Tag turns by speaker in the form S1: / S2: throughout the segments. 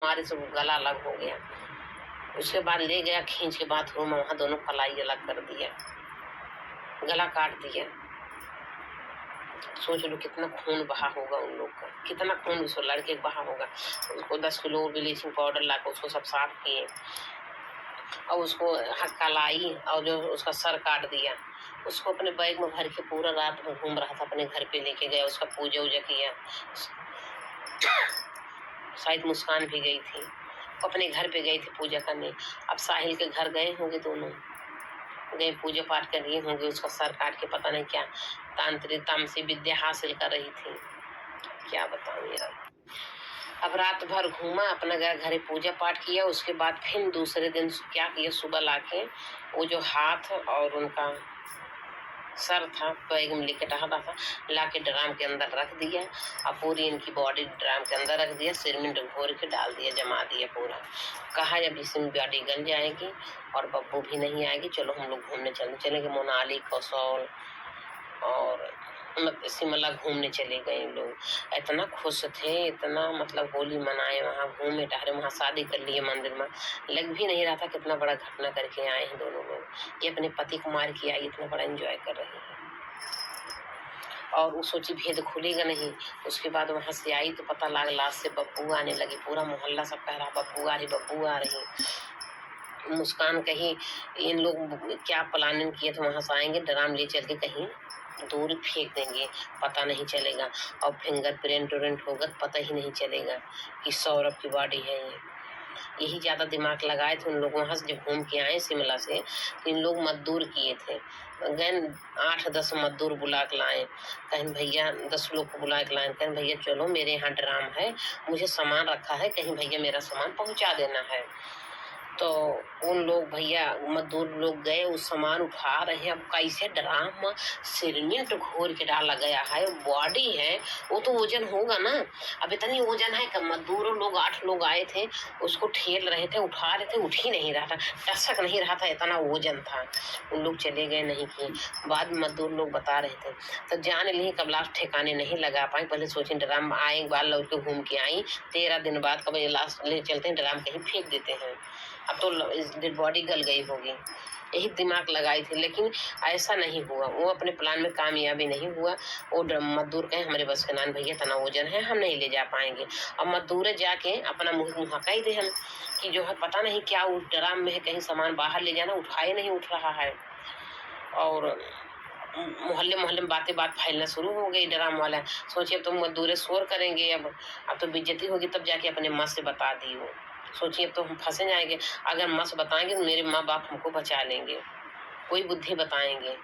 S1: हमारे से वो गला अलग हो गया। उसके बाद ले गया खींच के बाथरूम में, वहाँ दोनों कलाई अलग कर दिया, गला काट दिया। सोच लो कितना खून बहा होगा उन लोग का, कितना खून उस लड़के का बहा होगा। उसको 10 किलो ब्लीचिंग पाउडर लाकर उसको सब साफ किए और उसको कलाई और जो उसका सर काट दिया। उसको अपने बैग में भर के पूरा रात में घूम रहा था, अपने घर पे लेके गया, उसका पूजा उजा किया। शायद मुस्कान भी गई थी, अपने घर पे गई थी पूजा करने। अब साहिल के घर गए होंगे, दोनों गए पूजा पाठ कर रही होंगे। उसका सर काट के पता नहीं क्या तांत्रिक तामसी विद्या हासिल कर रही थी, क्या बताऊं यार। अब रात भर घूमा, अपना घरे पूजा पाठ किया। उसके बाद फिर दूसरे दिन क्या किया, सुबह लाके वो जो हाथ और उनका सर था बैग में लेके टहला था, लाके ड्राम के अंदर रख दिया और पूरी इनकी बॉडी ड्राम के अंदर रख दिया, सीमेंट घोर के डाल दिया, जमा दिया पूरा। कहा जब इसमें बॉडी गल जाएगी और बब्बू भी नहीं आएगी, चलो हम लोग घूमने चलेंगे। मोनाली, कसौल और शिमला घूमने चले गए लोग। इतना खुश थे, इतना मतलब होली मनाए, वहाँ घूमे टहरे, वहाँ शादी कर लिए मंदिर में। लग भी नहीं रहा था कितना बड़ा घटना करके आए हैं दोनों लोग। ये अपने पति को मार के आई, इतना बड़ा एंजॉय कर रही है। और वो सोची भेद खुलेगा नहीं। उसके बाद वहां से आई तो पता लगा लास्ट से बब्बू आने लगी। पूरा मोहल्ला सब कह रहा बब्बू आ रही, बब्बू आ रही। मुस्कान कहीं इन लोग क्या प्लानिंग किए थे, वहां से आएंगे ड्राम ले चल के कहीं दूर फेंक देंगे, पता नहीं चलेगा। और फिंगरप्रिंट होगा पता ही नहीं चलेगा कि सौरभ की बॉडी है ये। यही ज्यादा दिमाग लगाए थे उन लोग। वहां से जब घूम के आए शिमला से तो इन लोग मजदूर किए थे, गए 8-10 मजदूर बुला के लाए। कहीं भैया 10 लोग को बुला के लाए, कहीं भैया चलो मेरे यहाँ ड्राम है, मुझे सामान रखा है, कहीं भैया मेरा सामान पहुंचा देना है। तो उन लोग भैया मजदूर लोग गए, उस सामान उठा रहे हैं। अब कैसे ड्राम में सीमेंट घोर के डाला गया है, बॉडी है, वो तो वजन होगा ना। अब इतनी वजन है कि मजदूर लोग 8 लोग आए थे, उसको ठेल रहे थे, उठा रहे थे, उठ ही नहीं रहा था, टसक नहीं रहा था, इतना वजन था। उन लोग चले गए नहीं किए। बाद में मजदूर लोग बता रहे थे तो जान ली कब लास्ट ठिकाने नहीं लगा पाए। पहले सोचे ड्राम आए, एक बार लौट के घूम के आई, 13 दिन बाद कब लास्ट ले चलते हैं, ड्राम कहीं फेंक देते हैं। अब तो डेड बॉडी गल गई होगी, यही दिमाग लगाई थी, लेकिन ऐसा नहीं हुआ। वो अपने प्लान में कामयाबी नहीं हुआ। वो मजदूर कहे हमारे बस के नान भैया तना वजन है, हम नहीं ले जा पाएंगे। और मजदूर जाके अपना मुँह कही दे हम कि जो है पता नहीं क्या उस ड्राम में है, कहीं सामान बाहर ले जाना, उठाए नहीं उठ रहा है। और मोहल्ले मोहल्ले में बात फैलना शुरू हो गई। ड्राम वाला सोचे अब तो मजदूर शोर करेंगे, अब तो बेइज्जती होगी, तब जाके अपने माँ से बता दी। वो सोचिए अब तो हम फंसे जाएंगे, अगर माँ से बताएंगे तो मेरे माँ बाप हमको बचा लेंगे, कोई बुद्धि बताएंगे।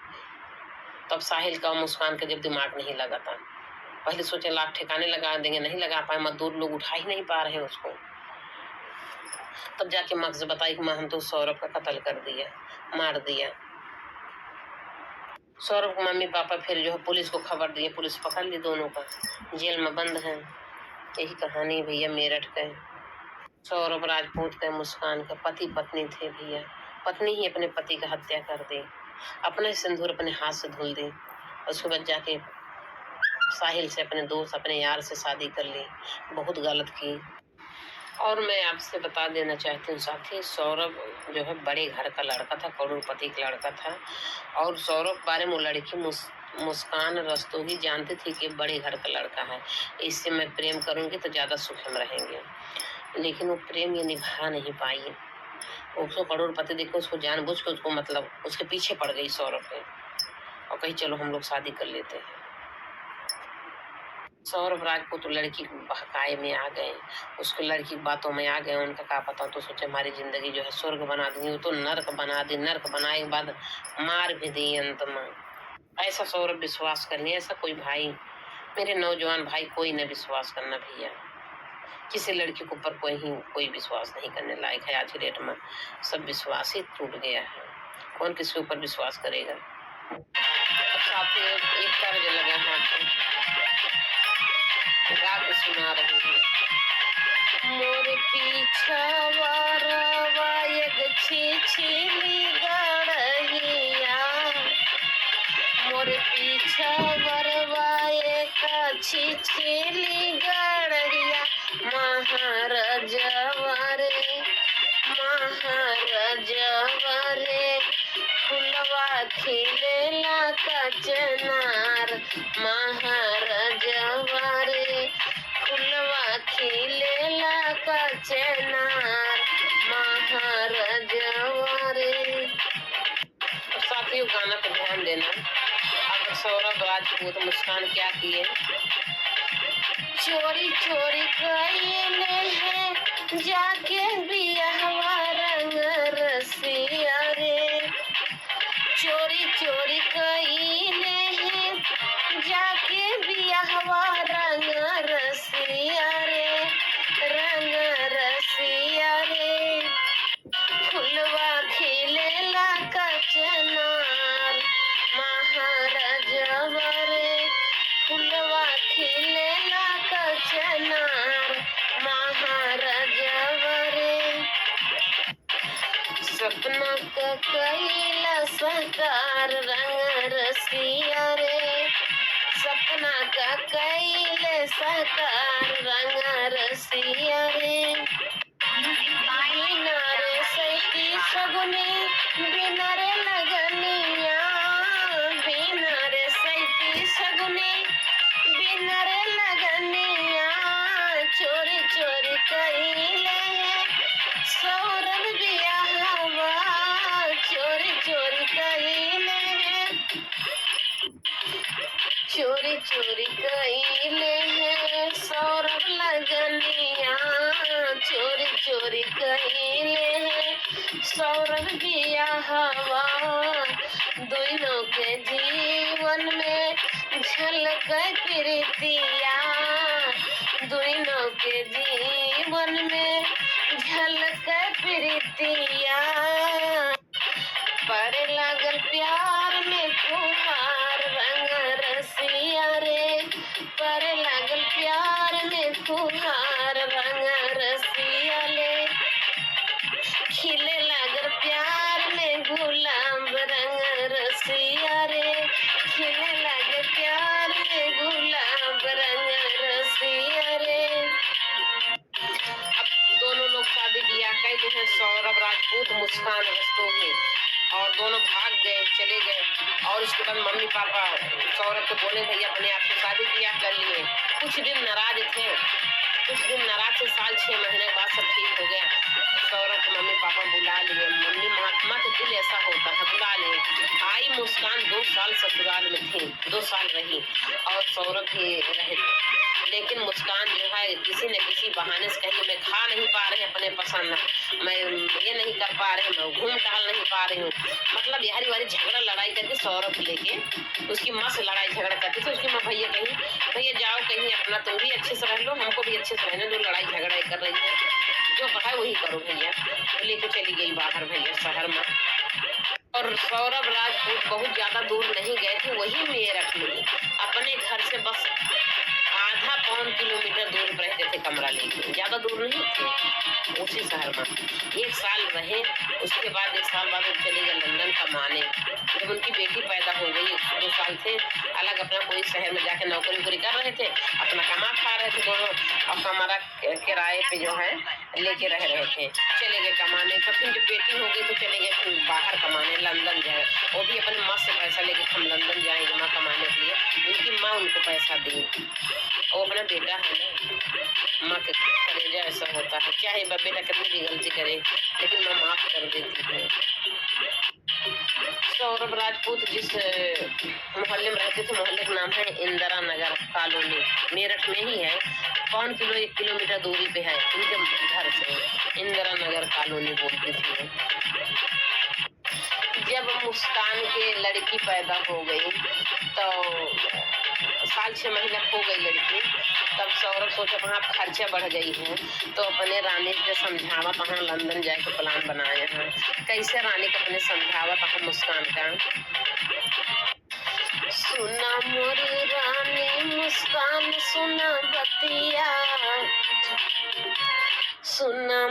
S1: तब साहिल का मुस्कान का जब दिमाग नहीं लगा था, पहले सोचे लाख ठिकाने लगा देंगे, नहीं लगा पाए, मजदूर लोग उठा ही नहीं पा रहे उसको। तब जाके माँ से बताई कि माँ हम तो सौरभ का कत्ल कर दिया, मार दिया। सौरभ के मम्मी पापा फिर जो है पुलिस को खबर दिए, पुलिस पकड़ ली दोनों का, जेल में बंद है। यही कहानी भैया मेरठ के सौरभ राजपूत के मुस्कान के पति पत्नी थे भैया। पत्नी ही अपने पति का हत्या कर दी, अपना सिंदूर अपने हाथ से धुल दी। उसके बाद जाके साहिल से, अपने दोस्त अपने यार से शादी कर ली, बहुत गलत की। और मैं आपसे बता देना चाहती हूँ साथी, सौरभ जो है बड़े घर का लड़का था, करोड़पति का लड़का था। और सौरभ बारे में वो लड़की मुस्कान रस्तोगी जानती थी कि बड़े घर का लड़का है, इससे मैं प्रेम करूंगी तो ज्यादा सुख में रहेंगे। लेकिन वो प्रेम ये निभा नहीं पाई। उसको करोड़पति देखो, उसको जानबूझ के उसको मतलब उसके पीछे पड़ गई सौरभ के, और कही चलो हम लोग शादी कर लेते हैं। सौरभ राजपूत लड़की बहकाए में आ गए, उसको लड़की की बातों में आ गए। उनका क्या पता, तो सोचे हमारी जिंदगी जो है स्वर्ग बना देंगे, वो तो नर्क बना दी। नर्क बनाए के बाद मार भी दी अंत में। ऐसा सौरभ विश्वास करनी, ऐसा कोई भाई, मेरे नौजवान भाई, कोई न विश्वास करना भैया। किसी लड़की के ऊपर कोई विश्वास नहीं करने लायक है। आज की डेट में सब विश्वास ही टूट गया है, कौन किसके ऊपर विश्वास करेगा। अच्छा, एक बजे लगा हाथ गा के सुना रही हूँ। मोर पीछा एक छिछिली गड़हिया, मोर पीछा एक छिछिली गड़हिया, महाराजवा खिलेला कचनार महाराजवा रे, फुलवा खिलेला कचनार महाराजवा रे। और साथियों गाना पर ध्यान देना। अब सौरभ राजपूत मुस्कान क्या किए, चोरी चोरी कइले है जाके बियाहवा रंग रसिया रे, चोरी चोरी कइले है जाके बियाहवा रंग रसिया रे, रंग रसिया रे। फुलवा खिलेला कचनार महाराजवा रे, फुलवा खिलेला कचनार महाराजवा रे। सपना का कैला साकार रंग रसिया रे, सपना का कैले साकार रंग रसिया रे। बिना रे सैती सगुनी बिना रे लगनिया, बिना रे सैती सगुनी बिना रे लगनिया, चोरी चोरी कइले है सौरभ बियाहवा, चोरी चोरी कइले है, चोरी चोरी कइले है सौरभ लगनिया, चोरी चोरी कइले है सौरभ बियाहवा। दोनों के जीवन में झलक प्रीतिया, दोनों के जीवन में झलक प्रीतिया। पड़े लागल प्यार में फुहार रंग रसिया रे, पड़े लागल प्यार में फुहार रंग रसिया ले, खिले लागल प्यार में गुलाब रंग रसिया रे, खिले लागल प्यार में गुलाब रंग रसिया रे। अब दोनों लोग शादी ब्याह कैले हैं, सौरभ राजपूत मुस्कान रस्तोगी, और दोनों भाग गए चले गए। और उसके बाद मम्मी पापा सौरभ को बोले भैया अपने आप से शादी ब्याह कर लिए। कुछ दिन नाराज थे, कुछ दिन नाराज थे, साल 6 महीने के बाद सब ठीक हो गया। सौरभ के मम्मी पापा बुला लिए, मम्मी महात्मा के दिल ऐसा होता है, बुला लिए। आई मुस्कान 2 साल ससुराल में थी, 2 साल रही और सौरभ भी रहे, लेकिन मुस्कान जो है किसी न किसी बहाने से कहीं मैं खा नहीं पा रहे अपने पसंद, मैं ये नहीं कर पा रहे, मैं घूम टहल नहीं पा रही हूँ, मतलब यारी वारी झगड़ा लड़ाई करके सौरभ लेके उसकी माँ से लड़ाई झगड़ा करती थी। उसकी माँ भैया कहीं भैया जाओ कहीं अपना, तुम भी अच्छे से रह लो, हमको भी अच्छे से रहने दो, लड़ाई झगड़ा कर रही है, जो कहा है वही करो भैया। तो लेके चली गई बाहर भैया शहर में। और सौरभ राजपूत बहुत ज्यादा दूर नहीं गए थे, वही मेरठ में अपने घर से बस आधा पौन किलोमीटर दूर पर रहते थे कमरा लेके, ज्यादा दूर नहीं थे, उसी शहर में 1 साल रहे। उसके बाद 1 साल बाद वो चले गए लंदन कमाने। जब उनकी बेटी पैदा हो गई 2 साल थे अलग अपना कोई शहर में जाके नौकरी वोकरी कर रहे थे, अपना कमा खा रहे थे दोनों, और कमरा किराए पे जो है लेके रह रहे थे, चले गए कमाने। तो फिर जब बेटी हो गई तो चले गए फिर बाहर कमाने, लंदन जाए, वो भी अपनी माँ से पैसा लेके हम लंदन जाएंगे माँ कमाने के लिए, उनकी माँ उनको पैसा दी। वो अपना बेटा है ना, माँ के कलेजा ऐसा होता है, चाहे बेटा कितनी भी गलती करे लेकिन माँ माफ कर देती है। सौरभ राजपूत जिस मोहल्ले में रहते थे, मोहल्ले का नाम है इंदिरा नगर कॉलोनी, मेरठ में ही है, 1 किलोमीटर दूरी पे है उनके घर से, इंदिरा नगर कॉलोनी बोलती थी। जब मुस्कान के लड़की पैदा हो गई तो साल 6 महीना हो गई लड़की, तब सौरभ सोचा वहाँ खर्चा बढ़ गई है, तो अपने रानी से समझावत वहाँ लंदन जाए के प्लान बनाए हैं। कैसे रानी को अपने समझावत वहाँ मुस्कान का, सुना मोरी रानी मुस्कान सुना बतिया, सुना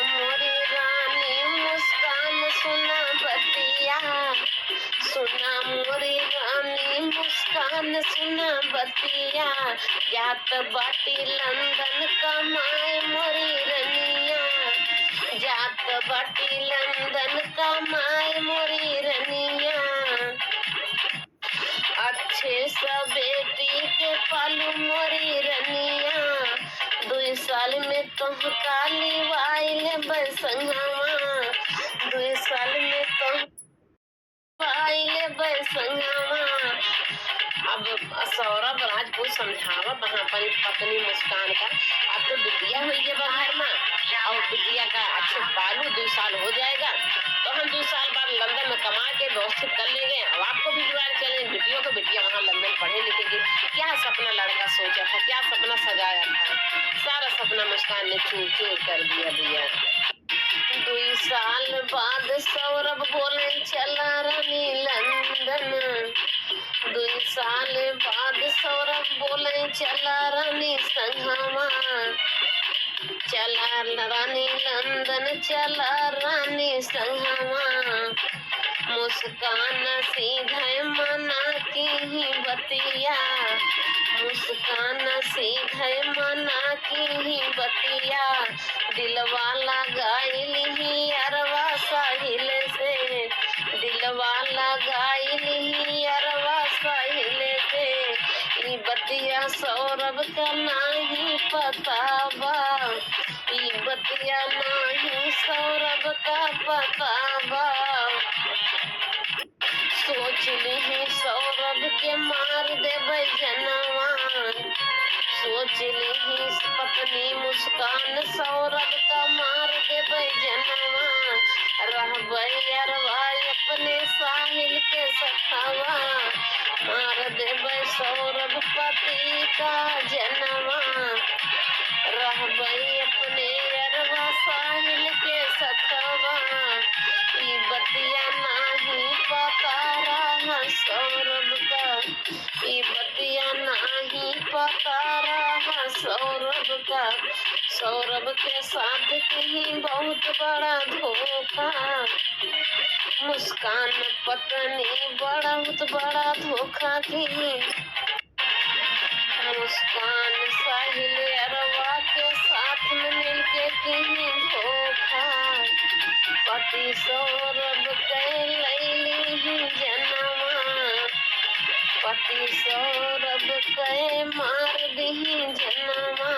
S1: मोरी रानी मुस्कान सुना बतिया, सुना मोरी रानी मुस्कान सुना बतिया, जात बाटी लंदन कमाए मोरी रनिया, जात बाटी लंदन कमाए मोरी पालू मोरी रनिया, 2 साल में तुम काली वाइले बसंगवा, 2 साल में तुम वाइले बसंगवा। अब सौरभ राजपूत समझावत वहाँ पर पत्नी मुस्कान का, अब तो बिटिया हुई है बाहर में और बिटिया का अच्छे पालू 2 साल हो जाएगा तो हम 2 साल बाद लंदन में कमा के व्यवस्थित कर लेंगे। अब आपको भी जुआर चले बिटियों को, बिटिया वहाँ लंदन पढ़े लिखेगी। क्या सपना लड़का सोचा था, क्या सपना सजाया था, सारा सपना मुस्कान ने चूर चूर कर दिया भैया। 2 साल बाद सौरभ बोले चला रानी लंदन, 2 साल बाद सौरभ बोले चला रानी संगमा, चला रानी लंदन चला रानी संगमा। मुस्कान सीधे मना की ही बतिया, मुस्कान सीधे मना की ही बतिया, दिलवा लगाइल ही अरवा साहिल से, दिलवा लगाइल ही अरवा साहिल से। ई बतिया सौरभ का नहीं पता बा, ई बतिया नहीं सौरभ का पता बा। सोच ली सौरभ के मार देबै जनवा, सोच ली पत्नी मुस्कान सौरभ का मार देबै जनवा, रहबै अरवा अपने साहिल के सखवा, मार देबै सौरभ पति का जनवा, रहबै अपने अरवा साहिल के सखवा। ई बतिया नहीं पता रहा सौरभ का, ई बतिया नहीं पता रहा सौरभ का। सौरभ के साथ कहीं बहुत बड़ा धोखा, मुस्कान पत्नी बहुत बड़ा धोखा की। मुस्कान साहिल अरवा के साथ में मिलके कहीं धोखा, पति सौरभ के लैली ही जनवा, पति सौरभ के मार दी जनवा,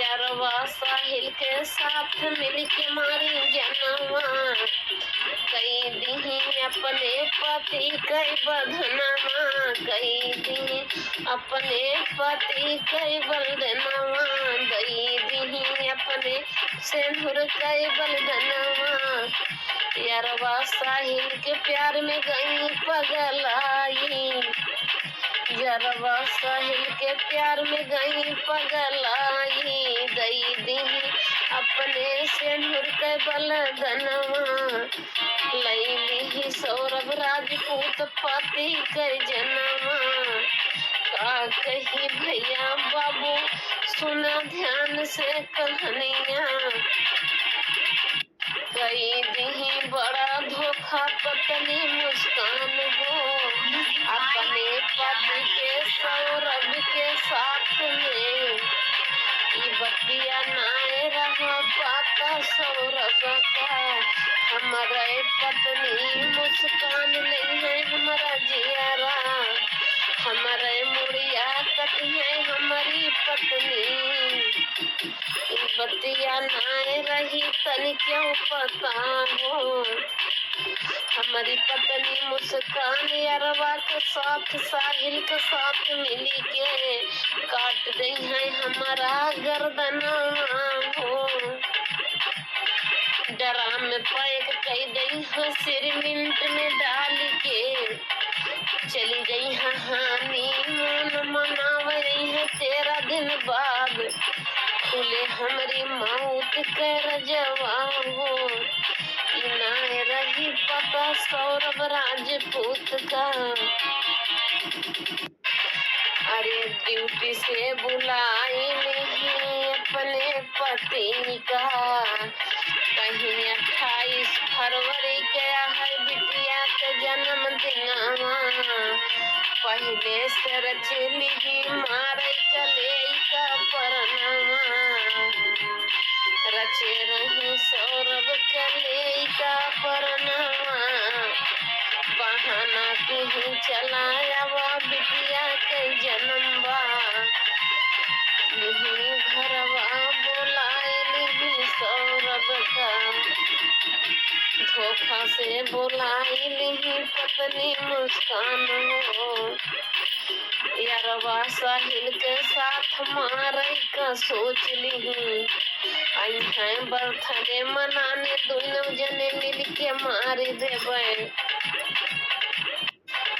S1: अरवा साहिल के साथ मिलके मारी जनवा। कई दी अपने पति कई बधनवा, कई दी अपने पति कई बलदनवा, दई दी अपने सिंदूर कई बलदनवा। अरवा साहिल के प्यार में गई पगलाई, अरवा साहिल के प्यार में गई पगलाई, दई दी अपने सिंदूर के बलदनवा। लैली सौरभ राजपूत पति के जनवा, का कही भैया बाबू सुना ध्यान से कहानिया। कई दी बड़ा धोखा पत्नी मुस्कान हो, अपने पति के सौरभ के साथ में। ई बतिया नाय रहा पाता सौरभ का, हमारे पत्नी मुस्कान नहीं है हमारा जियारा, हमारे मुड़िया कटी है हमारी पत्नी। ई बतिया नाय रही तन क्यों पता हो, हमारी पत्नी मुस्कान अरवा के साथ साहिल के साथ मिली के काट दी है हमारा गर्दना हो। डरा में पैक कई गई है सिर मिनट में डाल के, चली गई है हानि मन मनावई है 13 दिन बाद, खुले हमारी मौत कर जवाब हो। ना रही पता सौरभ राजपूत का, अरे ड्यूटी से बुलाई नहीं अपने पति का, कहीं 28 फरवरी गया है बिटिया के जन्मदिनवा, पहले से रचली मारे कले का परनवा, रचे रही सौरभ कले का परनवा, बहाना कहीं चलाया वा बिटिया के जन्म धोखा से बुलाई नहीं पत्नी मुस्कान हो, यारवा साहिल के साथ मारे का सोच ली, आई है बर्थडे मनाने दोनों जने मिल के मार देवे,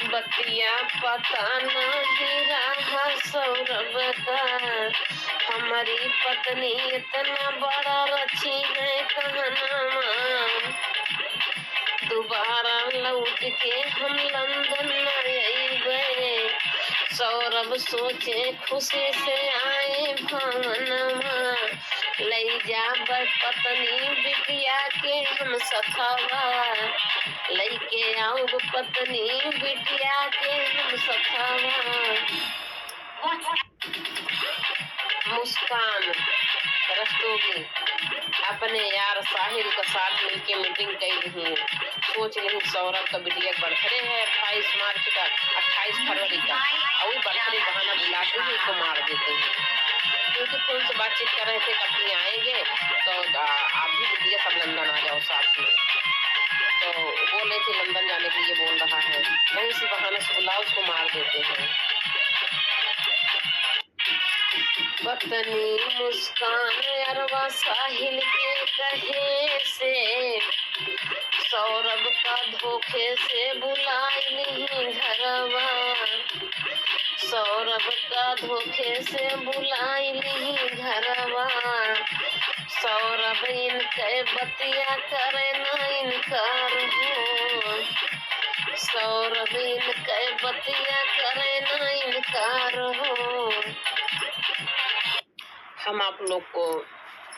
S1: बतिया पता नहीं रहा सौरभ का, हमारी पत्नी इतना बड़ा रची है कहनामा, दोबारा लौट के हम लंदन आएंगे, सौरभ सोचे खुशी से आए भावनमा, लई जा पत्नी बिटिया के हम सथावा, लईके आओ पत्नी बिटिया के हम सथावा। मुस्कान रस्तोगी अपने यार साहिल के साथ मिलके मीटिंग कर रही, सोच रही सौरभ का बिटिया बर्थडे है 28 मार्च का, 28 फरवरी का, और बर्थडे बहाना बुलाते ही इसको मार देते हैं, क्योंकि फोन से बातचीत कर रहे थे कभी आएंगे तो आप भी बिटिया सब लंदन आ जाओ साथ में, तो बोल रहे थे लंदन जाने के लिए बोल रहा है, वहीं से बहाने से बुलाओ उसको मार देते हैं। पत्नी मुस्कान अरवा साहिल के कहे से, सौरभ का धोखे से बुलाई नहीं घरवा, सौरभ का धोखे से बुलाई नहीं घरवा, सौरभ इनके बतिया करे ना इनकार हो, सौरभ इनके बतिया करे ना इनकार हो। हम आप लोग को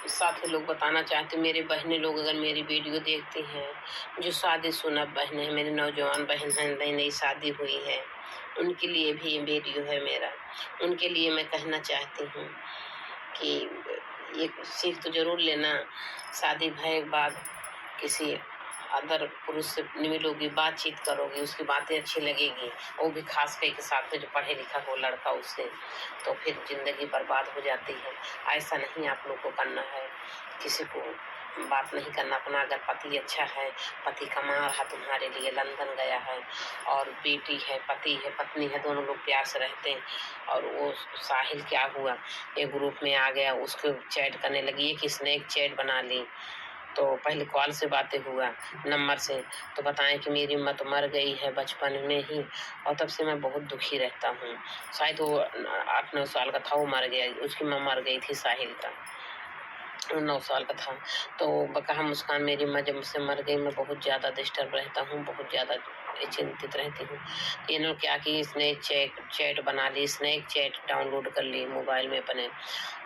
S1: साथी लोग बताना चाहते, मेरे बहनें लोग अगर मेरी वीडियो देखती हैं, जो शादीशुदा बहनें हैं, मेरी नौजवान बहन हैं, नई नई शादी हुई है, उनके लिए भी ये वीडियो है मेरा, उनके लिए मैं कहना चाहती हूँ कि एक सीख तो जरूर लेना, शादी भय के बाद किसी अदर पुरुष से मिलोगी, बातचीत करोगी, उसकी बातें अच्छी लगेगी, वो भी खास करके साथ में जो पढ़े लिखा हो लड़का उससे, तो फिर जिंदगी बर्बाद हो जाती है। ऐसा नहीं आप लोग को करना है, किसी को बात नहीं करना अपना। अगर पति अच्छा है, पति कमा रहा तुम्हारे लिए, लंदन गया है, और बेटी है, पति है, पत्नी है, दोनों लोग प्यार से रहते हैं, और वो साहिल क्या हुआ, एक ग्रुप में आ गया, उसको चैट करने लगी, एक स्नैक चैट बना ली, तो पहले कॉल से बातें हुआ नंबर से, तो बताएं कि मेरी माँ तो मर गई है बचपन में ही, और तब से मैं बहुत दुखी रहता हूँ। शायद वो 8-9 साल का था, वो मर गया, उसकी माँ मर गई थी साहिल का, 9 साल का था। तो कहा मुस्कान मेरी माँ जब मुझसे मर गई, मैं बहुत ज़्यादा डिस्टर्ब रहता हूँ, बहुत ज़्यादा चिंतित रहती हूँ। इन्होंने क्या कि स्नैक चैट बना ली, स्नैक चैट डाउनलोड कर ली मोबाइल में अपने,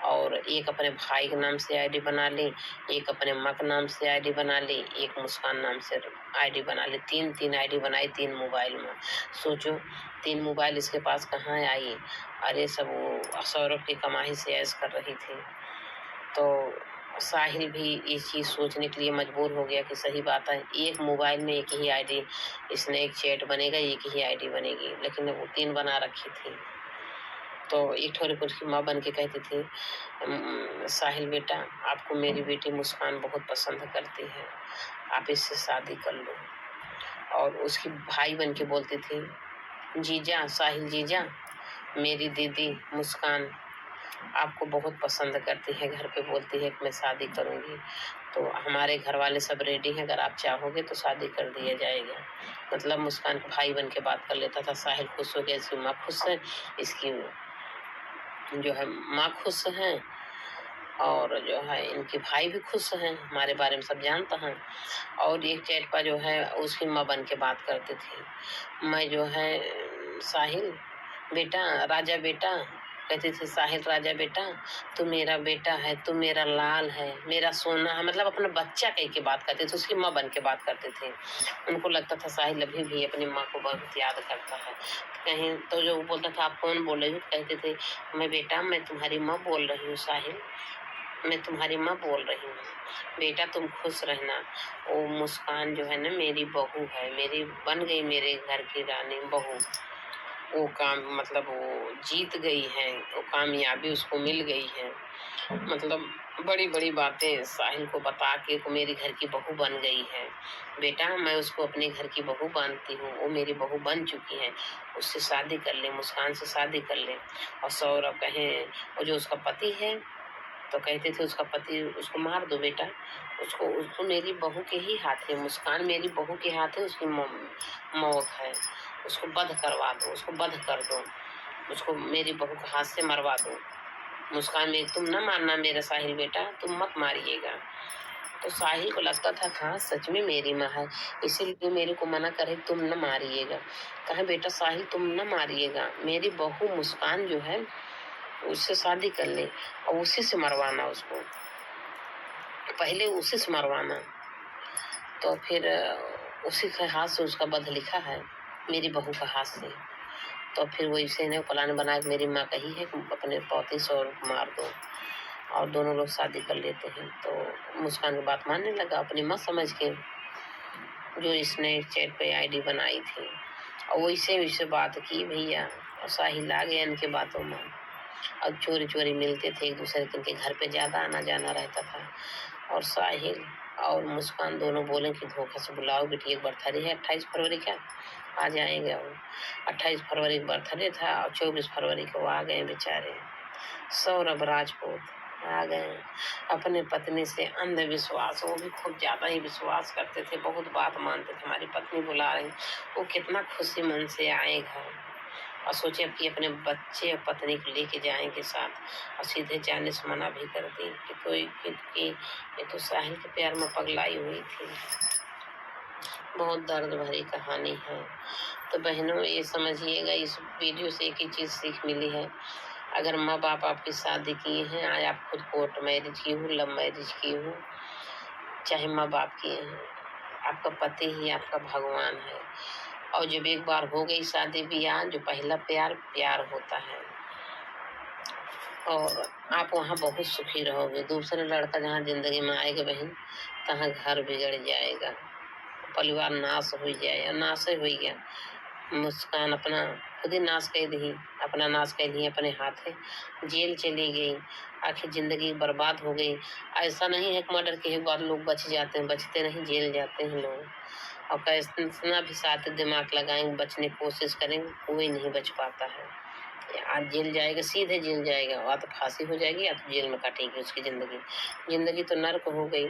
S1: और एक अपने भाई के नाम से आईडी बना ली, एक अपने माँ के नाम से आईडी बना ली, एक मुस्कान नाम से आईडी बना ली, तीन आईडी बनाई 3 मोबाइल में। सोचो 3 मोबाइल इसके पास कहाँ आई, अरे सब वो सौरभ की कमाई से ऐश कर रही थी। तो साहिल भी ये चीज़ सोचने के लिए मजबूर हो गया कि सही बात है, एक मोबाइल में एक ही आईडी स्नैक चैट बनेगा, एक ही आईडी बनेगी, लेकिन वो 3 बना रखी थी। तो एक ठोरी पर उसकी माँ बन के कहती थी, साहिल बेटा आपको मेरी बेटी मुस्कान बहुत पसंद करती है, आप इससे शादी कर लो। और उसकी भाई बन के बोलती थी, जीजा साहिल जीजा, मेरी दीदी मुस्कान आपको बहुत पसंद करती है, घर पे बोलती है कि मैं शादी करूंगी, तो हमारे घर वाले सब रेडी हैं, अगर आप चाहोगे तो शादी कर दिया जाएगा। मतलब मुस्कान के भाई बन के बात कर लेता था। साहिल खुश हो गया, इसकी माँ खुश है, इसकी जो है माँ खुश है, और जो है इनके भाई भी खुश हैं, हमारे बारे में सब जानता है। और एक चैट पर जो है उसकी माँ बन के बात करती थी, मैं जो है साहिल बेटा, राजा बेटा, कहती थी साहिल राजा बेटा, तू मेरा बेटा है, तू मेरा लाल है, मेरा सोना है, मतलब अपना बच्चा कह के बात करती थी, उसकी माँ बन के बात करते थे। उनको लगता था साहिल अभी भी अपनी माँ को बहुत याद करता है। कहीं तो जो बोलता था आप कौन बोल रही हो, कहते थे मैं बेटा मैं तुम्हारी माँ बोल रही हूँ साहिल, मैं तुम्हारी माँ बोल रही हूँ बेटा, तुम खुश रहना। वो मुस्कान जो है ना मेरी बहू है, मेरी बन गई मेरे घर की रानी बहू, वो काम मतलब वो जीत गई है, वो कामयाबी उसको मिल गई है। मतलब बड़ी-बड़ी बातें साहिल को बता के वो मेरे घर की बहू बन गई है। बेटा मैं उसको अपने घर की बहू मानती हूँ, वो मेरी बहू बन चुकी है, उससे शादी कर ले, मुस्कान से शादी कर ले। और सौरभ कहें और जो उसका पति है, तो कहते थे उसका पति उसको मार दो बेटा, उसको उसको मेरी बहू के ही हाथ है, मुस्कान मेरी बहू के हाथ है, उसकी मौत है, उसको वध करवा दो, उसको वध कर दो, उसको मेरी बहू के हाथ से मरवा दो। मुस्कान में तुम न मारना मेरा साहिल बेटा, तुम मत मारिएगा। तो साहिल को लगता था हाँ सच में मेरी माँ है, इसीलिए मेरे को मना करे तुम न मारिएगा। कहा बेटा साहिल तुम न मारिएगा, मेरी बहू मुस्कान जो है उससे शादी कर ले और उसी से मरवाना उसको, पहले उसी से मरवाना। तो फिर उसी के हाथ से उसका वध लिखा है, मेरी बहू का हाथ से। तो फिर वो इसे ने प्लान बना के मेरी माँ कही है कि अपने पौती से और मार दो और दोनों लोग शादी कर लेते हैं। तो मुस्कान की बात मानने लगा अपनी माँ समझ के, जो इसने चैट पे आईडी बनाई थी, और वैसे वैसे बात की भैया, और साहिल आ गया इनके बातों में। अब चोरी चोरी मिलते थे एक दूसरे के, इनके घर पे ज़्यादा आना जाना रहता था। और साहिल और मुस्कान दोनों बोले कि धोखा से बुलाओ बेटी, एक बर्थडे है 28 फरवरी का, आ जाएंगे। वो 28 फरवरी का बर्थडे था और 24 फरवरी को आ गए बेचारे। सौरभ राजपूत आ गए अपने पत्नी से अंधविश्वास, वो भी खूब ज्यादा ही विश्वास करते थे, बहुत बात मानते थे, हमारी पत्नी बुला रही। वो कितना खुशी मन से आए घर और सोचे कि अपने बच्चे और पत्नी को लेके जाएंगे साथ, और सीधे जाने से मना भी कर दी कि कोई कि ये तो साहिल के प्यार में पगलाई हुई थी। बहुत दर्द भरी कहानी है। तो बहनों ये समझिएगा, इस वीडियो से एक ही चीज़ सीख मिली है, अगर माँ बाप आपकी शादी किए हैं, आए आप खुद कोर्ट मैरिज की हो, लव मैरिज की हो, चाहे माँ बाप किए हैं, आपका पति ही आपका भगवान है। और जब एक बार हो गई शादी ब्याह, जो पहला प्यार प्यार होता है, और आप वहाँ बहुत सुखी रहोगे। दूसरा लड़का जहाँ जिंदगी में आएगा बहन, तहाँ घर बिगड़ जाएगा, परिवार नाश हो जाए, या नाश हो गया। मुस्कान अपना खुद ही नाश कर दी, अपना नाश कर दी अपने हाथ है, जेल चली गई, आखिर जिंदगी बर्बाद हो गई। ऐसा नहीं है कि मर्डर के बाद लोग बच जाते हैं, बचते नहीं, जेल जाते हैं लोग। और कैसा भी साथ दिमाग लगाएंगे, बचने की कोशिश करेंगे, कोई नहीं बच पाता है। आज जेल जाएगा, सीधे जेल जाएगा, या तो फांसी हो जाएगी या तो जेल में काटेगी उसकी जिंदगी। जिंदगी तो नर्क हो गई।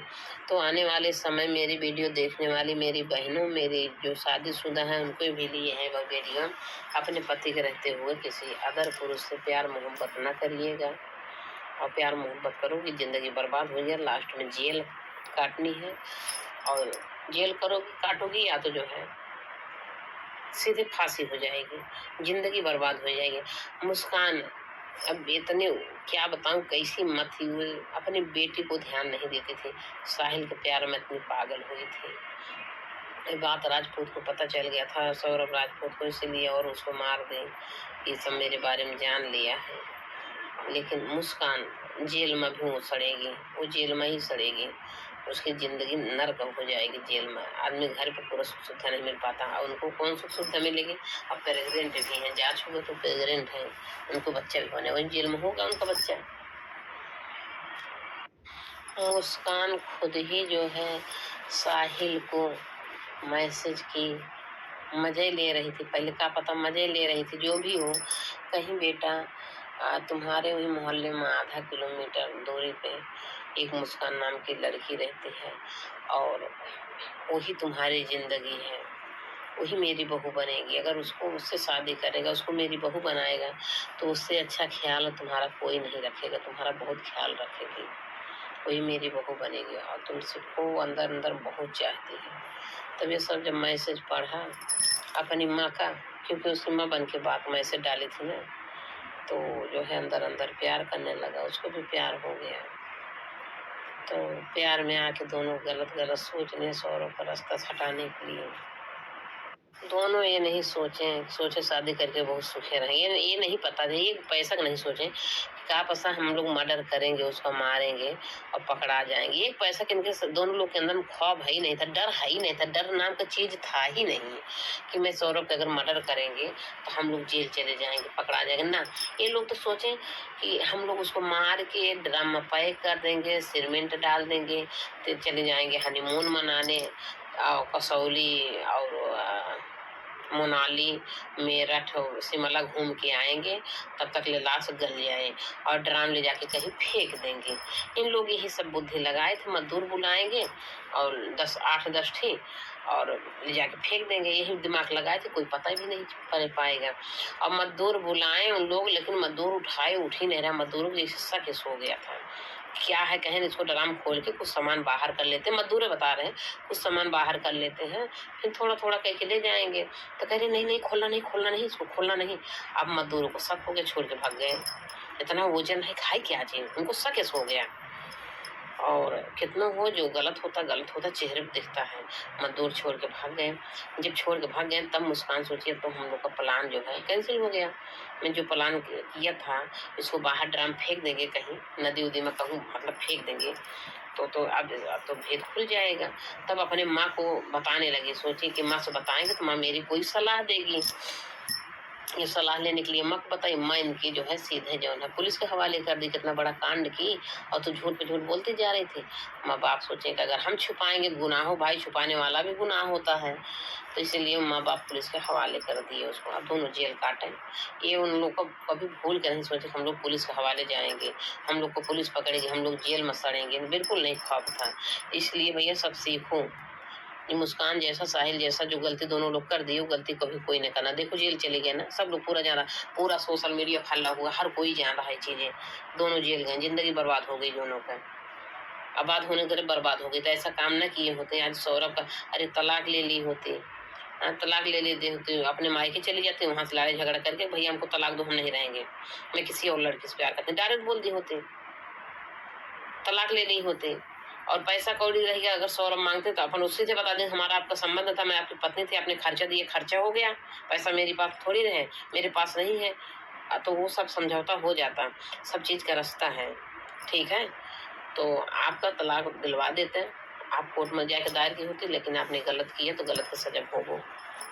S1: तो आने वाले समय मेरी वीडियो देखने वाली मेरी बहनों, मेरी जो शादीशुदा हैं, उनको भी लिए है वह वीडियो, अपने पति के रहते हुए किसी अदर पुरुष से प्यार मोहब्बत न करिएगा। और प्यार मोहब्बत करोगी जिंदगी बर्बाद हो गया, लास्ट में जेल काटनी है। और जेल करोगी काटोगी या तो जो है सीधे फांसी हो जाएगी, जिंदगी बर्बाद हो जाएगी। मुस्कान अब इतने क्या बताऊं कैसी मत थी वो, अपनी बेटी को ध्यान नहीं देती थी, साहिल के प्यार में इतनी पागल हुई थी। ये बात राजपूत को पता चल गया था, सौरभ राजपूत को, इसलिए और उसको मार दे, ये सब मेरे बारे में जान लिया है। लेकिन मुस्कान जेल में भी वो सड़ेगी, वो जेल में ही सड़ेगी, उसकी जिंदगी नर्क हो जाएगी जेल में। आदमी घर पे पूरा सुख सुविधा नहीं मिल पाता, और उनको कौन सुख सुविधा मिलेगी। अब प्रेग्नेंट भी है, जांच होगा तो प्रेग्नेंट है, उनको बच्चा भी होने, वही जेल में होगा उनका बच्चा। मुस्कान खुद ही जो है साहिल को मैसेज की, मजे ले रही थी, पहले का पता मजे ले रही थी, जो भी हो कहीं बेटा तुम्हारे वही मोहल्ले में आधा किलोमीटर दूरी पे एक मुस्कान नाम की लड़की रहती है, और वही तुम्हारी जिंदगी है, वही मेरी बहू बनेगी। अगर उसको उससे शादी करेगा, उसको मेरी बहू बनाएगा, तो उससे अच्छा ख्याल तुम्हारा कोई नहीं रखेगा, तुम्हारा बहुत ख्याल रखेगी, वही मेरी बहू बनेगी। और तुम सबको अंदर अंदर बहुत चाहती है। तब ये सब जब मैसेज पढ़ा अपनी माँ का, क्योंकि उसकी माँ बन के बात मैसेज डाली थी ना, तो जो है अंदर अंदर प्यार करने लगा, उसको भी प्यार हो गया। तो प्यार में आके दोनों गलत गलत सोच लिए, सौरभ का रास्ता हटाने के लिए। दोनों ये नहीं सोचे शादी करके बहुत सुखी रहेंगे, ये नहीं पता था, ये पैसा का नहीं सोचे क्या पता हम लोग मर्डर करेंगे, उसको मारेंगे और पकड़ा जाएंगे। एक पैसा कि इनके दोनों लोग के अंदर में खौफ है ही नहीं था, डर है ही नहीं था, डर नाम का चीज था ही नहीं कि मैं सौरभ का अगर मर्डर करेंगे तो हम लोग जेल चले जाएंगे, पकड़ा जाएंगे ना। ये लोग तो सोचें कि हम लोग उसको मार के ड्रम में पैक कर देंगे, सीमेंट डाल देंगे, तो चले जाएंगे हनीमून मनाने और कसौली और मनाली, मेरठ और शिमला घूम के आएंगे, तब तक ले लाश गल जाए और ड्राम ले जाके कहीं फेंक देंगे। इन लोग यही सब बुद्धि लगाए थे, मजदूर बुलाएंगे और 8-10 ठी और ले जाके फेंक देंगे, यही दिमाग लगाए थे, कोई पता भी नहीं कर पाएगा। और मजदूर बुलाए उन लोग, लेकिन मजदूर उठाए उठ ही नहीं रहा, मजदूरों के जैसे शक हो गया था। क्या है कहें, इसको ड्राम खोल के कुछ सामान बाहर कर लेते हैं, मजदूर बता रहे हैं कुछ सामान बाहर कर लेते हैं, फिर थोड़ा थोड़ा कह के ले जाएंगे। तो कह रहे नहीं नहीं, खोलना नहीं, खोलना नहीं, इसको खोलना नहीं। अब मजदूरों को शक हो गया, छोड़ के भाग गए। इतना वजन है, खाए क्या चीज, उनको शक हो गया। और कितना हो, जो गलत होता चेहरे पे दिखता है। मजदूर छोड़ के भाग गए। जब छोड़ के भाग गए तब मुस्कान सोची अब तो हम लोग का प्लान जो है कैंसिल हो गया। मैं जो प्लान किया था, इसको बाहर ड्राम फेंक देंगे कहीं नदी उदी में, कहूँ मतलब फेंक देंगे तो अब तो भेद खुल जाएगा। तब अपने माँ को बताने लगी, सोची कि माँ से बताएंगे तो माँ मेरी कोई सलाह देगी। ये सलाह लेने के लिए माँ को बताई, माँ इनकी जो है सीधे जो है पुलिस के हवाले कर दी। कितना बड़ा कांड की और तू झूठ पे झूठ बोलती जा रही थी। माँ बाप सोचे कि अगर हम छुपाएंगे गुनाह हो, भाई छुपाने वाला भी गुनाह होता है, तो इसीलिए माँ बाप पुलिस के हवाले कर दिए उसको। अब दोनों जेल काटे। ये उन लोग को कभी भूल कर नहीं सोचे हम लोग पुलिस के हवाले जाएंगे, हम लोग को पुलिस पकड़ेगी, हम लोग जेल में सड़ेंगे, बिल्कुल नहीं खौफ था। इसलिए भैया सब सीखो। ये मुस्कान जैसा, साहिल जैसा जो गलती दोनों लोग कर दी, वो गलती कभी कोई नहीं करना। देखो जेल चले गए ना सब लोग, पूरा जान रहा, पूरा सोशल मीडिया फैला हुआ, हर कोई जान रहा है चीजें। दोनों जेल गए, जिंदगी बर्बाद हो गई दोनों का, आबाद होने के लिए बर्बाद हो गई। तो ऐसा काम ना किए होते। आज सौरभ का अरे तलाक ले ली होती, तलाक ले लेते होते, अपने मायके चली जाती, वहां से लड़ाई झगड़ा करके भैया हमको तलाक दो, हम नहीं रहेंगे, मैं किसी और लड़की से प्यार करती, डायरेक्ट बोल दी होती, तलाक ले ली होती। और पैसा कौड़ी रहेगा, अगर सौरभ मांगते तो अपन उसी से बता दें हमारा आपका संबंध था, मैं आपकी पत्नी थी, आपने खर्चा दिया, खर्चा हो गया, पैसा मेरे पास थोड़ी रहे, मेरे पास नहीं है, तो वो सब समझौता हो जाता, सब चीज का रास्ता है। ठीक है, तो आपका तलाक दिलवा देते हैं, आप कोर्ट में जाके दायर की होती, लेकिन आपने गलत किया तो गलत की सजा भोगो।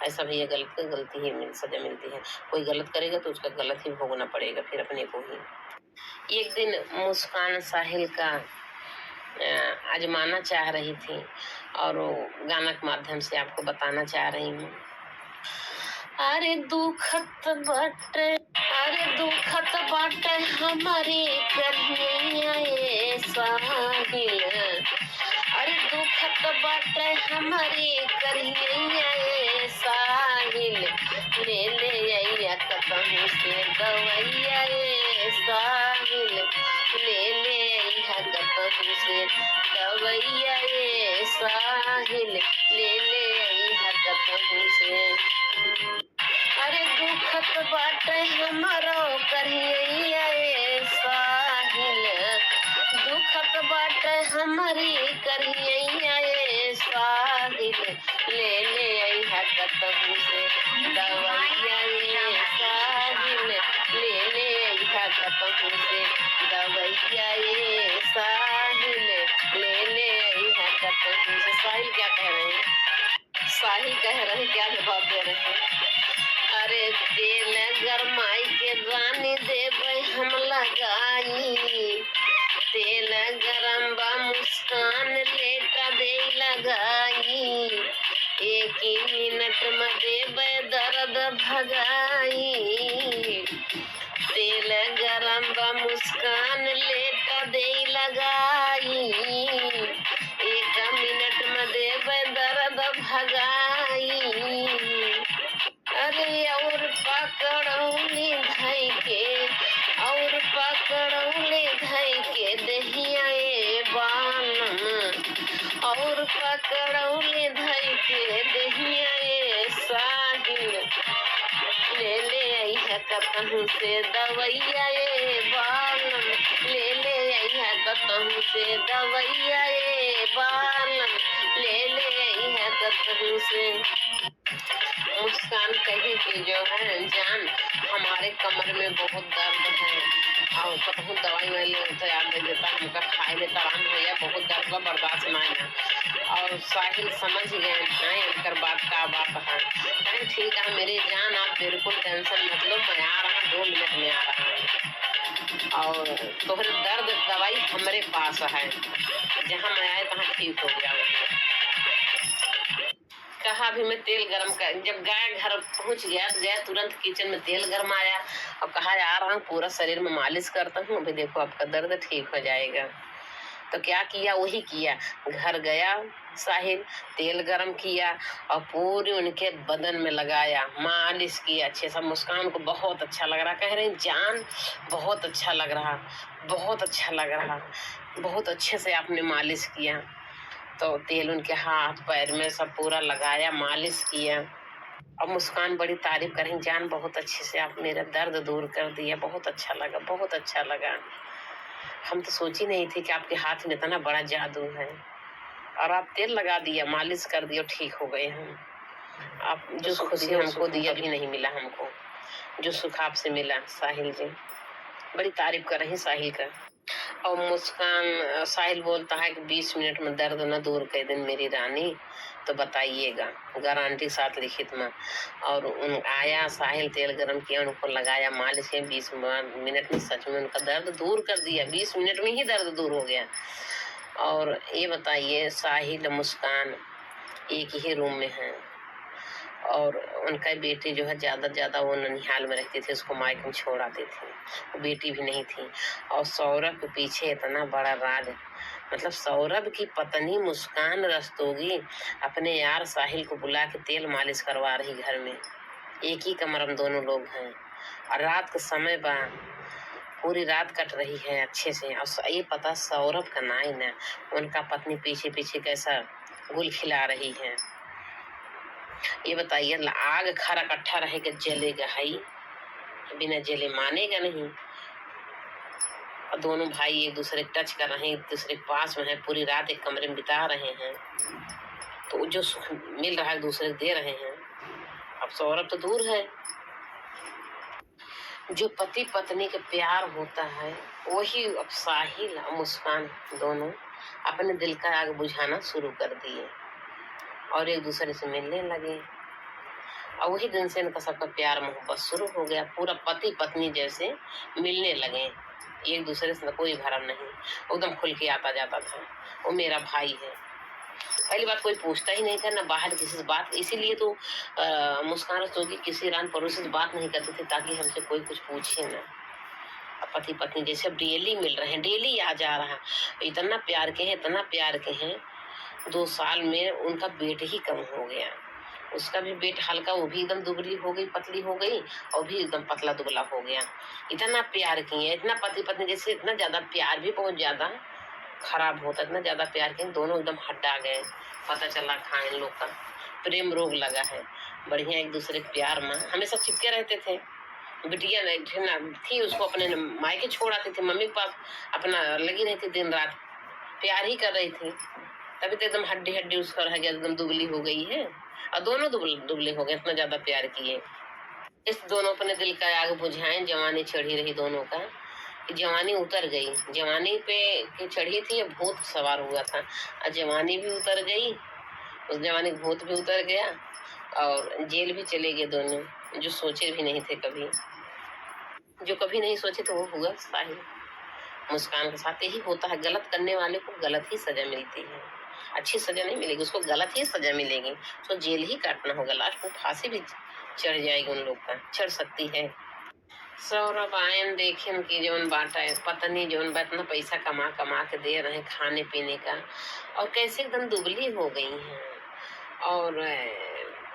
S1: ऐसा भैया गलत की गलती ही सजा मिलती है, कोई गलत करेगा तो उसका गलत ही भोगना पड़ेगा फिर अपने को ही। एक दिन मुस्कान साहिल का आजमाना चाह रही थी और वो गाना के माध्यम से आपको बताना चाह रही हूँ। अरे दुखत बाटे, अरे दुखत बाटे हमारी कन्हैया ये साहिल, अरे दुखत बाटे हमारी कन्हैया ये साहिल, ले ले आइया कतहु से दवैया ये साहिल, ले ले आइया कतहु से दवैया ये साहिल, ले ले आइया कतहु से। अरे दुखत बाटे हमारो कन्हैया ये साहिल, दुखत बाटे हमारी कन्हैया ये साहिल, ले ले आइया कतहु से दवैया ये साहिल, ले ले आइया कतहु से दवैया ये साहिल, ले ले आइया कतहु से। साहिल क्या कह रहे हैं, साहिल कह रहे हैं, क्या जवाब दे रहे हैं। अरे तेल गरमाई के रानी देवे हम लगाई, तेल गरम बा मुस्कान लेटा दे लगाई, एक ही मिनट में देवे दर्द भगाई, तेल गरम बा मुस्कान लेटा दे लगाई, एक मिनट में देवे दर्द भगाई। अरे और पकड़ौली धई के, और पकड़ौली धई के दहिया ए बालम, और पकड़ौली धई के दहिया ए साहिल, ले ले आइया कतहु से दवैया ए बालम, ले ले आइया कतहु से दवैया ए बालम, ले ले आइया कतहु से। मुस्कान कही कि जो है जान, हमारे कमर में बहुत दर्द है, और कतहु दवाई वाई तैयार दे देता, हमका खाए में आराम हो गया, बहुत दर्द बा बर्दाश्त ना है। और साहिल समझ गए हैं इनकर बात का बात है। कहें ठीक है मेरी जान, आप बिल्कुल टेंशन मत लो, मैं आ रहा 2 मिनट में आ रहा हूँ, और तोहरे दर्द दवाई हमारे पास है, जहाँ मैं आए तहाँ ठीक हो गया। कहा अभी मैं तेल गरम कर, जब गाय घर पहुंच गया तो गया तुरंत किचन में तेल गरम आया और कहा आ रहा हूँ पूरा शरीर में मालिश करता हूँ, अभी देखो आपका दर्द ठीक हो जाएगा। तो क्या किया, वही किया। घर गया साहिल, तेल गरम किया और पूरी उनके बदन में लगाया, मालिश किया अच्छे से। मुस्कान को बहुत अच्छा लग रहा, कह रही जान बहुत अच्छा लग रहा, बहुत अच्छा लग रहा, बहुत अच्छे से आपने मालिश किया। तो तेल उनके हाथ पैर में सब पूरा लगाया, मालिश किया। और मुस्कान बड़ी तारीफ करें, जान बहुत अच्छे से आप मेरा दर्द दूर कर दिया, बहुत अच्छा लगा, बहुत अच्छा लगा। हम तो सोची नहीं थी कि आपके हाथ में इतना बड़ा जादू है, और आप तेल लगा दिया, मालिश कर दिया, ठीक हो गए हम। आप जो खुशी हमको दिया भी नहीं मिला हमको, जो सुख आपसे मिला साहिल जी। बड़ी तारीफ कर रही साहिल का। और मुस्कान साहिल बोलता है कि 20 मिनट में दर्द न दूर कर दिन मेरी रानी, तो बताइएगा, गारंटी साथ लिखित में। और उन आया साहिल, तेल गरम किया, उनको लगाया, मालिश किया, 20 मिनट में सच में उनका दर्द दूर कर दिया, 20 मिनट में ही दर्द दूर हो गया। और ये बताइए साहिल मुस्कान एक ही रूम में हैं, और उनका बेटी जो है ज्यादा वो ननिहाल में रहती थी, उसको मायके में छोड़ आती थी, वो बेटी भी नहीं थी। और सौरभ के पीछे इतना बड़ा राज, मतलब सौरभ की पत्नी मुस्कान रस्तोगी अपने यार साहिल को बुला के तेल मालिश करवा रही घर में, एक ही कमरे में दोनों लोग हैं, और रात का समय बा, पूरी रात कट रही है अच्छे से। और ये पता सौरभ का नाई ना, उनका पत्नी पीछे पीछे कैसा गुल खिला रही है। ये बताइए, आग खरा इकट्ठा रहेगा जलेगा है, बिना जले मानेगा नहीं। और दोनों भाई एक दूसरे टच कर रहे हैं, एक दूसरे के पास में है, पूरी रात एक कमरे में बिता रहे हैं, तो जो सुख मिल रहा है दूसरे दे रहे हैं। अब सौरभ तो दूर है। जो पति पत्नी का प्यार होता है वही अब साहिल और मुस्कान दोनों अपने दिल का आग बुझाना शुरू कर दिए और एक दूसरे से मिलने लगे। और वही दिन से इनका सबका प्यार मोहब्बत शुरू हो गया, पूरा पति पत्नी जैसे मिलने लगे, एक दूसरे से कोई भरम नहीं, एकदम खुल के आता जाता था, वो मेरा भाई है। पहली बात कोई पूछता ही नहीं था ना बाहर किसी से बात, इसीलिए तो मुस्कान रस्तोगी किसी रान पड़ोसी से बात नहीं करते थे, ताकि हमसे कोई कुछ पूछे ना। पति पत्नी जैसे अब डेली मिल रहे हैं, डेली आ जा रहा है, इतना प्यार के हैं, इतना प्यार के हैं। 2 साल में उनका वेट ही कम हो गया, उसका भी वेट हल्का, वो भी एकदम दुबली हो गई, पतली हो गई, और भी एकदम पतला दुबला हो गया। इतना प्यार किए, इतना पति पत्नी जैसे, इतना ज्यादा प्यार भी बहुत ज्यादा खराब होता, इतना ज्यादा प्यार किए, दोनों एकदम हड्डा गए। पता चला था इन लोग का प्रेम रोग लगा है, बढ़िया एक दूसरे के प्यार में हमेशा चिपके रहते थे। बिटिया थी, उसको अपने मायके छोड़ आती थी, मम्मी के पास अपना लगी रहती, दिन रात प्यार ही कर रही थी। तभी तो एकदम हड्डी हड्डी उसका रह गया, एकदम दुबली हो गई है, और दोनों दुबले हो गए, इतना ज्यादा प्यार किए। इस दोनों अपने दिल का आग बुझाएं, जवानी चढ़ी रही दोनों का, जवानी उतर गई, जवानी पे चढ़ी थी, भूत सवार हुआ था, और जवानी भी उतर गई, उस जवानी भूत भी उतर गया, और जेल भी चले गए दोनों, जो सोचे भी नहीं थे कभी, जो कभी नहीं सोचे तो वो हुआ साहिल मुस्कान के साथ। यही होता है, गलत करने वाले को गलत ही सजा मिलती है, अच्छी सजा नहीं मिलेगी, उसको गलत ही सजा मिलेगी, तो जेल ही काटना होगा, लास्ट में फांसी भी चढ़ जाएगी उन लोग का, चढ़ सकती है। सौरभ आयन देखे उनकी जौन बाटा है पत्नी, जौन बा इतना पैसा कमा कमा के दे रहे हैं खाने पीने का, और कैसे एकदम दुबली हो गई हैं। और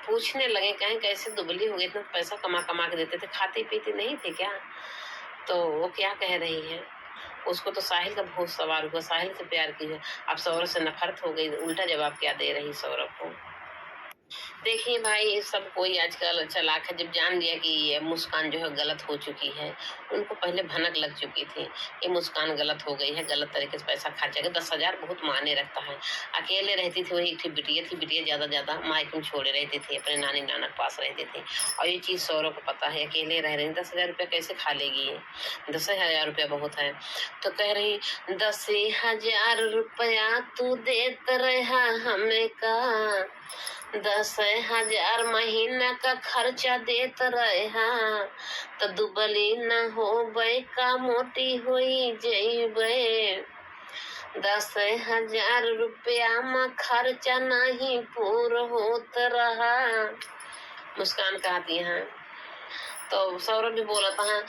S1: पूछने लगे कहें कैसे दुबली हो गई, इतना पैसा कमा कमा के देते थे, खाती पीती नहीं थे क्या? तो वो क्या कह रही है, उसको तो साहिल का बहुत सवार हुआ, साहिल से प्यार की है, अब सौरभ से नफरत हो गई, उल्टा जवाब क्या दे रही सौरभ को। देखिए भाई, सब कोई आजकल चालाक है। जब जान लिया कि ये मुस्कान जो है गलत हो चुकी है, उनको पहले भनक लग चुकी थी कि मुस्कान गलत हो गई है, गलत तरीके से पैसा खर्चा कर 10,000 बहुत मायने रखता है। अकेले रहती थी, वही एक थी बिटिया थी, बिटिया ज़्यादा मायके में छोड़े रहती थी, अपने नानी नाना के पास रहती थी। और ये चीज़ सौरभ को पता है, अकेले रह रही, 10,000 रुपया कैसे खा लेगी ये? 10,000 रुपया बहुत है। तो कह रही, 10,000 रुपया तू देत रहा हमें का, 10,000 महीना का खर्चा देत रहे हाँ, तो दुबली न होबे का मोटी होई जइबे, 10,000 रुपया में खर्चा नहीं पूरा होत रहा। मुस्कान कहती है। तो सौरभ भी बोला था,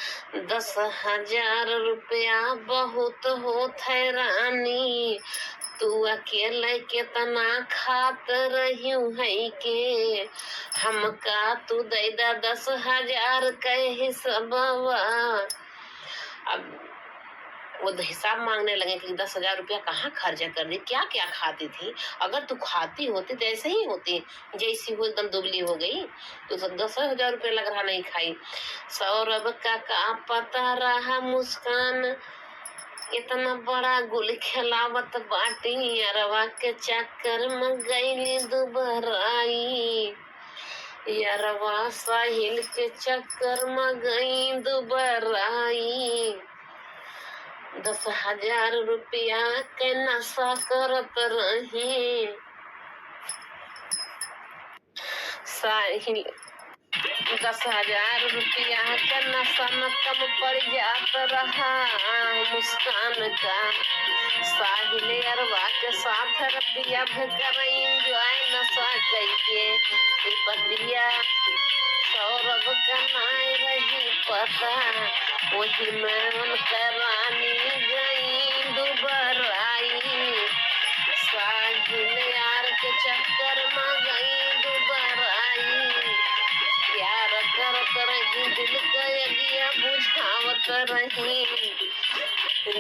S1: 10,000 रुपया बहुत होत है रानी, तू अकेले कितना खात रही है के, हमका तू दे दा 10,000 के हिसाबवा। अब वो हिसाब मांगने लगे कि 10,000 रुपया कहाँ खर्चा कर दी, क्या क्या खाती थी, अगर तू खाती होती तो ऐसे ही होती, जैसी वो एकदम दुबली हो गई, तो 10,000 रुपया लग रहा नहीं खाई। सौरभ का पता रहा मुस्कान इतना बड़ा गुल खिलावत बाटी, अरवा के चक्कर में गईली दुबराई, यरवा साहिल के चक्कर में गई दुबराई, 10,000 रुपया के नशा करत रही साहिल, 10,000 रुपया का नशा न कम पड़ जात रहा मुस्कान का, साहिल अरवा के साथ रतिया भकर एंजॉय नशा करके, बतिया सौरभ का नाय रही पता, वही में उनका रानी गई दुबराई, साहिल यार के चक्कर में गई दुबराई, प्यार करत रही दिल का अगिया बुझावत रही,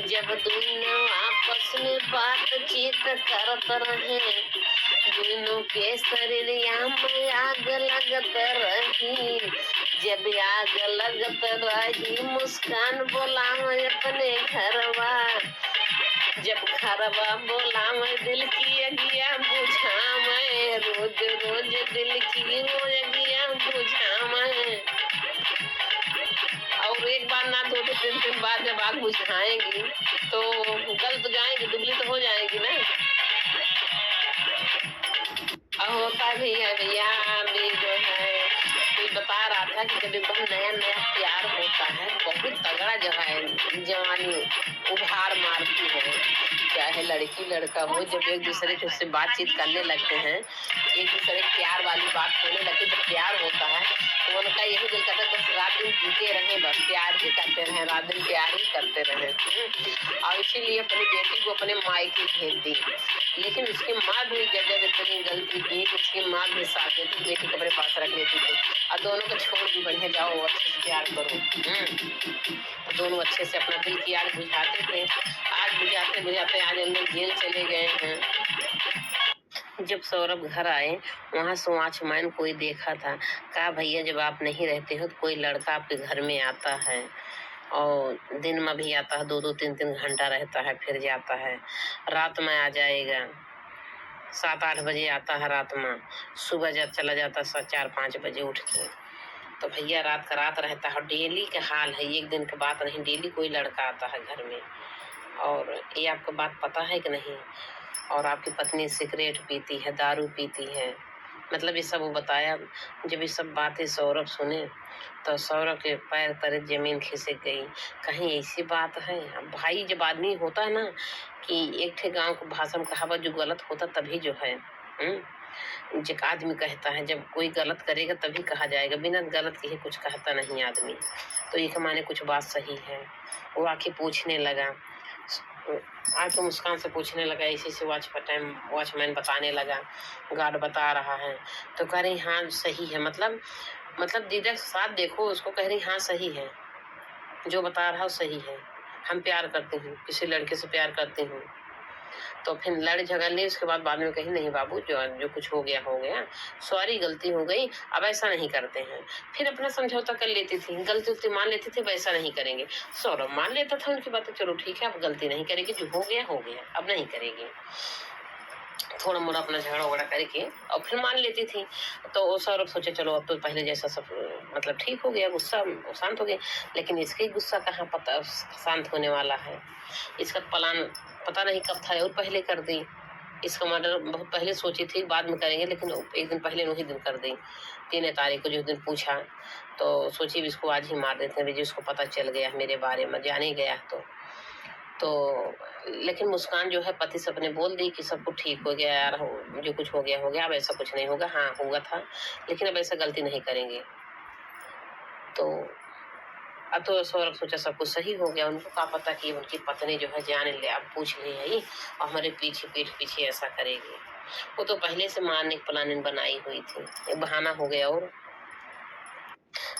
S1: जब दोनों आपस में बातचीत करत रहे, दोनों के शरीरिया में आग लगत रही, जब आग लगत रही मुस्कान बोलावे अपने घरवा, जब घरवा बोलावे दिल की अगिया बुझावे, रोज रोज दिल की अगिया बुझावे, और एक बार ना दो तीन दिन बाद जब आग बुझाएंगी तो गल तो जाएंगी, दुबली तो हो जाएगी ना। और होता भी है भैया, भी जो है कोई बता रहा था कि जब एकदम नया नया प्यार होता है, बहुत तगड़ा जो है जवानी उभार मारती है, चाहे लड़की लड़का हो, जब एक दूसरे के उससे बातचीत करने लगते हैं, एक दूसरे के प्यार वाली बात होने लगती, जब प्यार होता है तो उनका यही दिल करता है बस रात दिन जीते रहे, बस प्यार ही करते रहे, रात दिन प्यार ही करते रहे। और इसीलिए अपनी बेटी को अपने मायके भेज दी, लेकिन उसकी माँ भी जब इतनी गलती की, उसकी माँ भी साथ देती, बेटी को अपने पास रख लेती थी, और दोनों को छोड़ भी बढ़िया जाओ अच्छे से प्यार करो। दोनों अच्छे से अपना दिल की आग बुझाते थे, आग बुझाते बुझाते आज हम लोग जेल चले गए हैं। जब सौरभ घर आए, वहाँ से वॉचमैन कोई देखा था, कहा भैया जब आप नहीं रहते हो तो कोई लड़का आपके घर में आता है, और दिन में भी आता है, 2-2 3-3 घंटा रहता है, फिर जाता है, रात में आ जाएगा, 7-8 बजे आता है रात में, सुबह चला जाता है 4-5 बजे उठ के। तो भैया रात का रात रहता है, डेली का हाल है, एक दिन की बात नहीं, डेली कोई लड़का आता है घर में। और ये आपको बात पता है कि नहीं? और आपकी पत्नी सिगरेट पीती है, दारू पीती है, मतलब ये सब वो बताया। जब ये सब बातें सौरभ सुने तो सौरभ के पैर तले जमीन खिसक गई, कहीं ऐसी बात है? अब भाई जब आदमी होता है ना कि एक ठे गांव को भाषा में कहावत, जो गलत होता तभी जो है जो आदमी कहता है, जब कोई गलत करेगा तभी कहा जाएगा, बिना गलत के कुछ कहता नहीं आदमी। तो ये माने कुछ बात सही है। वो आके पूछने लगा, आके मुस्कान से पूछने लगा, इसी से वॉचमैन बताने लगा, गार्ड बता रहा है। तो कह रही हाँ सही है, मतलब दीदा के साथ देखो उसको, कह रही हाँ सही है, जो बता रहा है सही है, हम प्यार करते हैं, किसी लड़के से प्यार करते हूँ। तो फिर लड़ झगड़ ली। उसके बाद में कही नहीं बाबू, जो जो कुछ हो गया, सॉरी, गलती हो गई, अब ऐसा नहीं करते हैं। फिर अपना समझौता कर लेती थी, गलती उलती मान लेती थी, वैसा नहीं करेंगे। सौरभ मान लेता था उनकी बातें, चलो ठीक है अब गलती नहीं करेगी, जो हो गया अब नहीं करेगी। थोड़ा मोड़ा अपना झगड़ा वगड़ा करके और फिर मान लेती थी। तो सौरभ सोचे चलो अब तो पहले जैसा सब मतलब ठीक हो गया, गुस्सा शांत हो गया। लेकिन इसका ही गुस्सा कहाँ पता शांत होने वाला है। इसका प्लान पता नहीं कब था और पहले कर दी। इसका मर्डर बहुत पहले सोची थी, बाद में करेंगे, लेकिन एक दिन पहले वही दिन कर दी। 3 तारीख को जिस दिन पूछा तो सोची इसको आज ही मार देते हैं, जिसको पता चल गया मेरे बारे में, जान ही गया तो लेकिन मुस्कान जो है पति से अपने बोल दी कि सब कुछ ठीक हो गया यार, जो कुछ हो गया, अब ऐसा कुछ नहीं होगा। हाँ हुआ था, लेकिन अब ऐसा गलती नहीं करेंगे। तो अब तो सौरभ सोचा सब कुछ सही हो गया। उनको क्या पता कि उनकी पत्नी जो है जान ले, अब पूछ ली है और हमारे पीठ पीछे ऐसा करेगी। वो तो पहले से मारने की प्लानिंग बनाई हुई थी, एक बहाना हो गया। और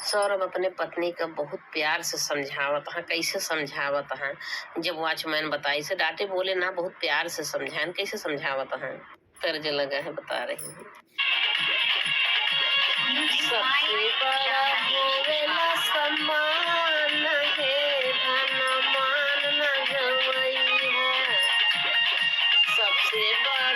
S1: सौरभ अपने पत्नी का बहुत प्यार से समझावत है। कैसे समझावत है, जब वॉचमैन बताई से डांटे बोले ना, बहुत प्यार से समझाएं। कैसे समझावत है, तर्ज लगा है, बता रही हूँ। सबसे बड़ा होवेला सम्मान है, धन मान न गवई है। सबसे बड़ा